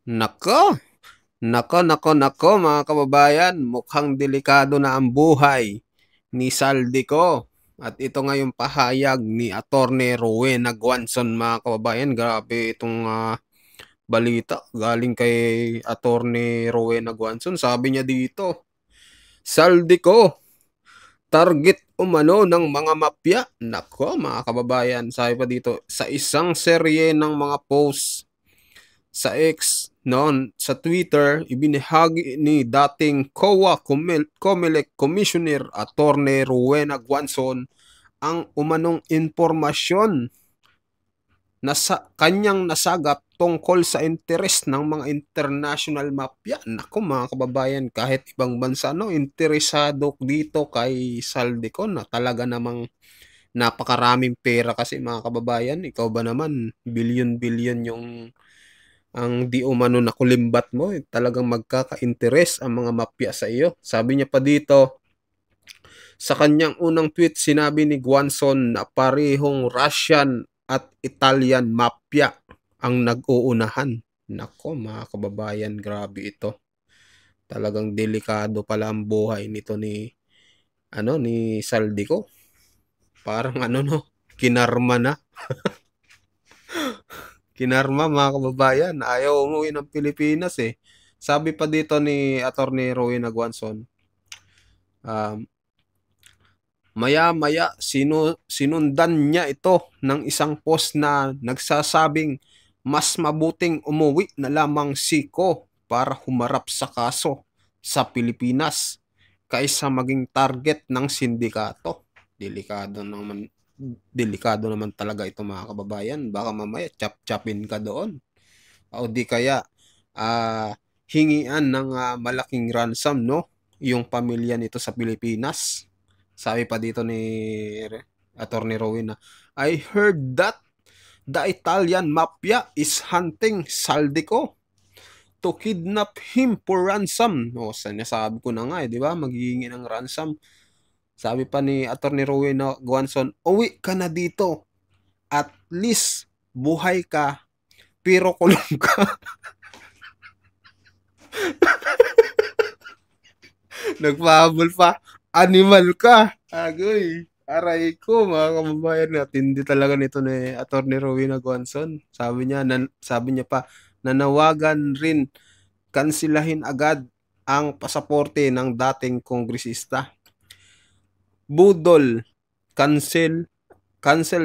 Nako, nako mga kababayan, mukhang delikado na ang buhay ni Saldico. At ito nga yung pahayag ni Attorney Rowena Guanzon mga kababayan. Grabe itong balita galing kay Attorney Rowena Guanzon. Sabi niya dito, Saldico, target umano ng mga mafia. Nako mga kababayan, sabi pa dito, sa isang serye ng mga posts sa X noon sa Twitter, ibinahagi ni dating COA COMELEC Commissioner Attorney Rowena Guanzon ang umanong impormasyon na sa kanyang nasagap tungkol sa interes ng mga international mafia. Naku mga kababayan, kahit ibang bansa interesado dito kay Saldico na talaga namang napakaraming pera kasi mga kababayan. Ikaw ba naman, bilyon-bilyon yung ang di umano na kulimbat mo, talagang magkaka-interes ang mga mafia sa iyo. Sabi niya pa dito, sa kanyang unang tweet, sinabi ni Guanzon na parehong Russian at Italian mafia ang nag-uunahan. Nako mga kababayan, grabe ito. Talagang delikado pala ang buhay nito ni Saldico. Parang kinarma na. Kinarma mga kababayan, ayaw umuwi ng Pilipinas eh. Sabi pa dito ni Attorney Rowena Guanzon, maya-maya sinundan niya ito ng isang post na nagsasabing mas mabuting umuwi na lamang Siko para humarap sa kaso sa Pilipinas kaysa maging target ng sindikato. Delikado naman talaga ito mga kababayan. Baka mamaya chap-chapin ka doon. O di kaya hingian ng malaking ransom yung pamilya nito sa Pilipinas. Sabi pa dito ni Attorney Rowena, I heard that the Italian mafia is hunting Saldico to kidnap him for ransom. Sinasabi ko na nga di ba? Maghihingi ng ransom. Sabi pa ni Attorney Rowena Guanzon, uwi ka na dito. At least, buhay ka, pero kulong ka. Nagpahabol pa, animal ka. Agoy, aray ko mga kababayan natin. Hindi talaga nito ni Attorney Rowena Guanzon. Sabi niya pa, nanawagan rin kansilahin agad ang pasaporte ng dating kongresista. Budol, cancel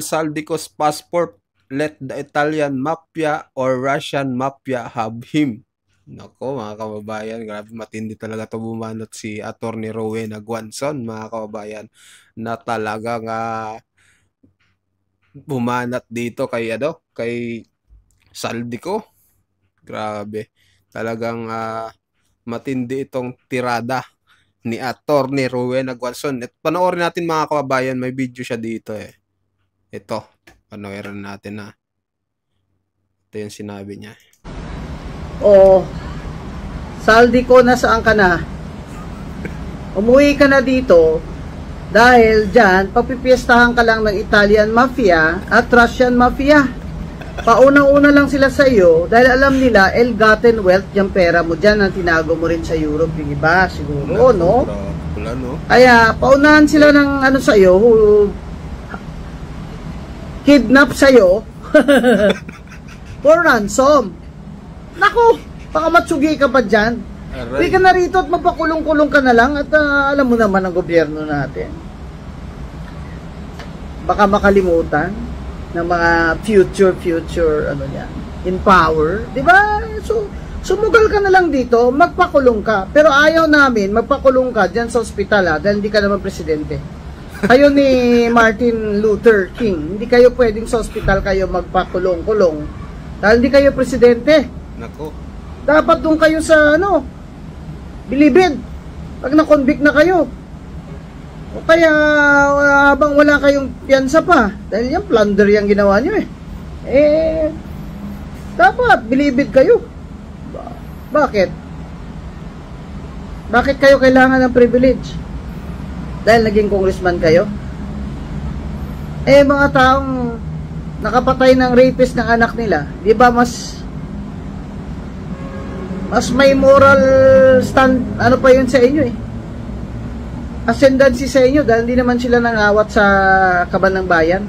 Saldico's passport. Let the Italian mafia or Russian mafia have him. Nako mga kababayan, grabe matindi talaga to bumanat si Attorney Rowena Guanzon mga kababayan na talagang bumanat dito kay Saldico. Grabe. Talagang matindi itong tirada ni Attorney Rowena Guanzon. At panoorin natin mga kababayan, may video siya dito eh. Ito, panoorin natin na. Ito yung sinabi niya. Saldico, nasaan ka na? Umuwi ka na dito dahil dyan, papipiestahan ka lang ng Italian Mafia at Russian Mafia. Paunang-una lang sila sa iyo dahil alam nila ill-gotten wealth yung pera mo dyan ang tinago mo rin sa Europe, yung iba siguro, no? Kaya paunahan sila ng sa iyo, kidnap sa iyo for ransom. Naku, baka matsugi ka pa dyan. Hindi ka na rito at magpakulong-kulong ka na lang at alam mo naman ang gobyerno natin. Baka makalimutan ng mga future in power, di ba? So sumugal ka na lang dito, magpakulong ka. Pero ayaw namin magpakulong ka diyan sa ospital dahil hindi ka naman presidente. Kayo ni Martin Luther King, hindi kayo pwedeng sa ospital kayo magpakulong-kulong dahil hindi kayo presidente. Nako. Dapat doon kayo sa bilibid pag na-convict na kayo. O kaya habang wala kayong piyansa pa dahil yan plunder yung ginawa nyo dapat bilibid kayo. Bakit kayo kailangan ng privilege? Dahil naging congressman kayo? Mga taong nakapatay ng rapist ng anak nila, di ba mas Mas may moral stand, ano pa yun sa inyo eh. Ascendancy sa inyo dahil hindi naman sila nangawat sa kaban ng bayan.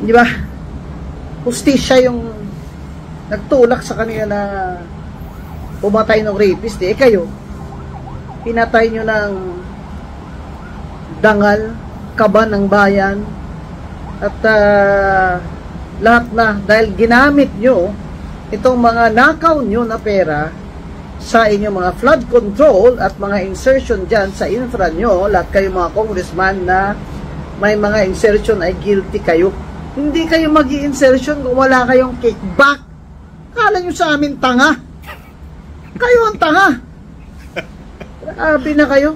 Di ba? Hustisya yung nagtulak sa kanila na pumatay ng rapist. Eh kayo, pinatay nyo ng dangal, kaban ng bayan, at lahat na dahil ginamit nyo itong mga nakaw nyo na pera sa inyong mga flood control at mga insertion dyan sa infra nyo. Lahat kayo mga congressman na may mga insertion ay guilty kayo. Hindi kayo mag-i-insertion kung wala kayong kickback. Kala nyo sa amin tanga. Kayo ang tanga. Grabe na kayo.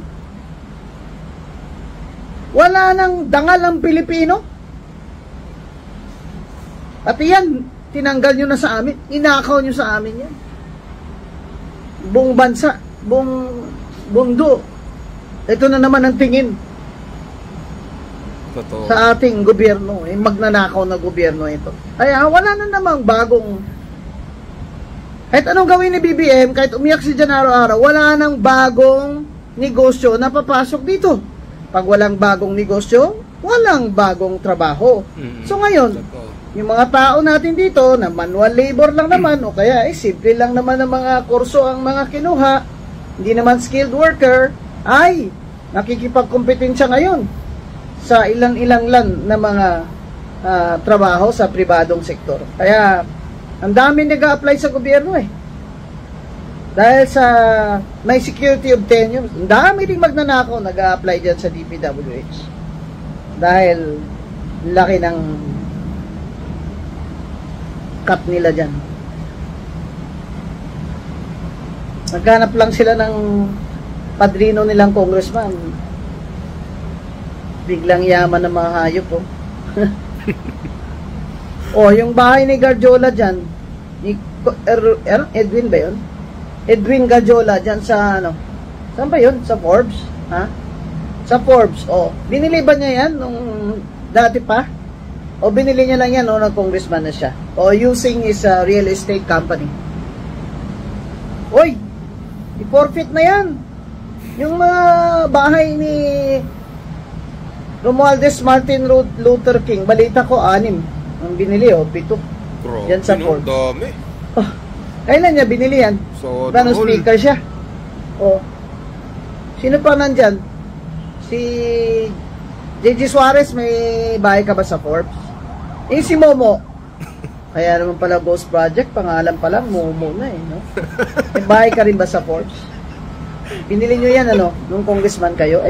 Wala nang dangal ang Pilipino. Pati yan, tinanggal nyo na sa amin. Inakaw nyo sa amin yan. Buong bansa, buong mundo. Ito na naman ang tingin. Totoo. Sa ating gobyerno, magnanakaw na gobyerno ito. Kaya wala na namang bagong, kahit anong gawin ni BBM, kahit umiyak si dyan araw-araw, wala nang bagong negosyo na papasok dito. Pag walang bagong negosyo, walang bagong trabaho. So ngayon, yung mga tao natin dito na manual labor lang naman o kaya simple lang naman ang mga kurso ang mga kinuha, hindi naman skilled worker, ay nakikipagkompetensya ngayon sa ilang-ilang na mga trabaho sa pribadong sektor. Kaya ang dami nag-a-apply sa gobyerno eh. Dahil sa may security of tenure, ang dami ring magnanakaw nag-a-apply dyan sa DPWH. Dahil laki ng cut nila dyan. Naghanap lang sila ng padrino nilang congressman. Biglang yaman ng mga hayop oh. Oh, yung bahay ni Garjola dyan, ni Edwin ba yun? Edwin Garjola dyan sa ano? Saan ba yun? Sa Forbes? Ha? Sa Forbes, oh. Binili ba niya yan nung dati pa? O binili niya lang yan nung nag-congressman na siya? O using his real estate company? Oy! I-forfeit na yan! Yung mga bahay ni Romualdez Martin Luther King, balita ko 6 ang binili, 7 yan sa Forbes. Dami. Oh, kailan niya binili yan? So, Paano speaker siya? Oh. Sino pa nandyan? Si JG Suarez, may bahay ka ba sa Forbes? Si Momo. Kaya naman pala Ghost Project, pangalan pa lang, Momo na eh, no? May bahay ka rin ba sa Forbes? Binili nyo yan, ano, nung congressman kayo?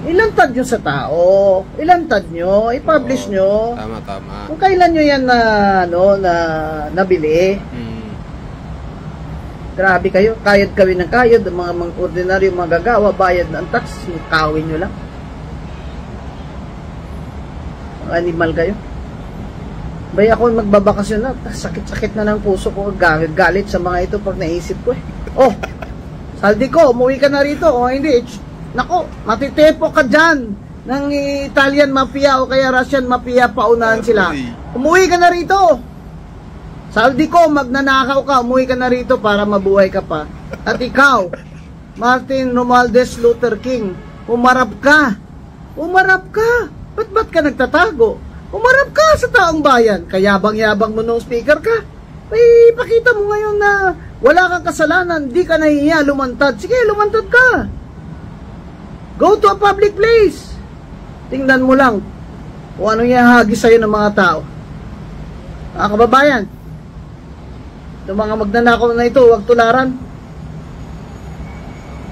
Ilantad nyo sa tao. Ilantad nyo, i-publish nyo. Tama. Kung kailan nyo yan na, ano, na nabili. Grabe kayo, kayod kawin ng kayod, ang mga ordinaryo magagawa, bayad ng tax, kawin nyo lang. Animal kayo. Bay ako magbabakasyon na, sakit-sakit na ng puso ko, galit sa mga ito pag naisip ko eh. Oh, Saldi ko, umuwi ka na rito. O hindi, nako, matitepo ka dyan ng Italian mafia o kaya Russian mafia, paunahan sila. Umuwi ka na rito. Saldi ko, magnanakaw ka, umuwi ka na rito para mabuhay ka pa. At ikaw, Martin Romualdez Luther King, umarap ka. Umarap ka. Ba't ka nagtatago? Umarap ka sa taong bayan. Kayabang-yabang mo nung speaker ka. Ay, pakita mo ngayon na wala kang kasalanan, di ka nahihiya, lumantad. Sige, lumantad ka. Go to a public place. Tingnan mo lang kung anong ihahagis sa'yo ng mga tao. Mga kababayan, itong mga magnanakaw na ito, huwag tularan.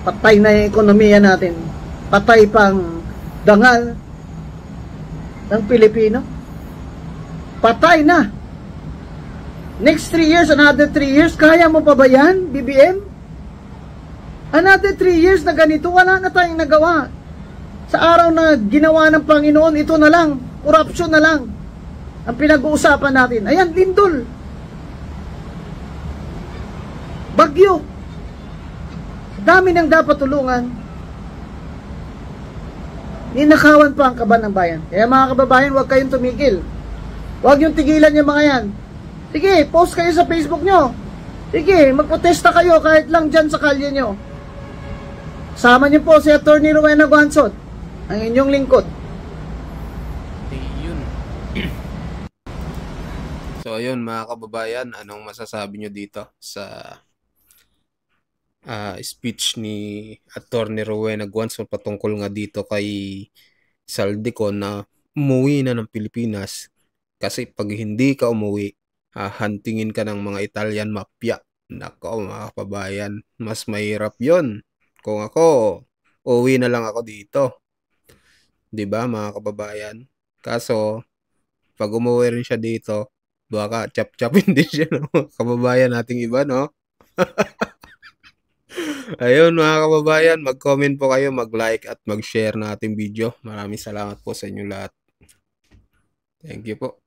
Patay na yung ekonomiya natin. Patay pang dangal ng Pilipino. Patay na. Next 3 years, another 3 years, kaya mo pa ba yan, BBM? Another 3 years na ganito, wala na tayong nagawa. Sa araw na ginawa ng Panginoon, ito na lang, corruption na lang ang pinag-uusapan natin. Ayan, lindol. Bagyo. Dami nang dapat tulungan. Ninakawan pa ang kaban ng bayan. Kaya mga kababayan, huwag kayong tumigil. Huwag yung tigilan yung mga yan. Sige, post kayo sa Facebook nyo. Sige, magprotesta kayo kahit lang dyan sa kalye nyo. Sama niyo po si Atty. Rowena Guansot, ang inyong lingkod. Ayun. So ayun mga kababayan, anong masasabi nyo dito sa speech ni Atty. Rowena Guansot patungkol nga dito kay Saldico na umuwi na ng Pilipinas kasi pag hindi ka umuwi, hahantingin ka ng mga Italian mafia. Nako mga kababayan, mas mahirap yon. Kung ako, uwi na lang ako dito. 'Di ba mga kababayan? Kaso, pag umuwi rin siya dito, baka chap-chapin din siya ng mga kababayan nating iba, no? Ayun mga kababayan, mag-comment po kayo, mag-like at mag-share na ating video. Maraming salamat po sa inyo lahat. Thank you po.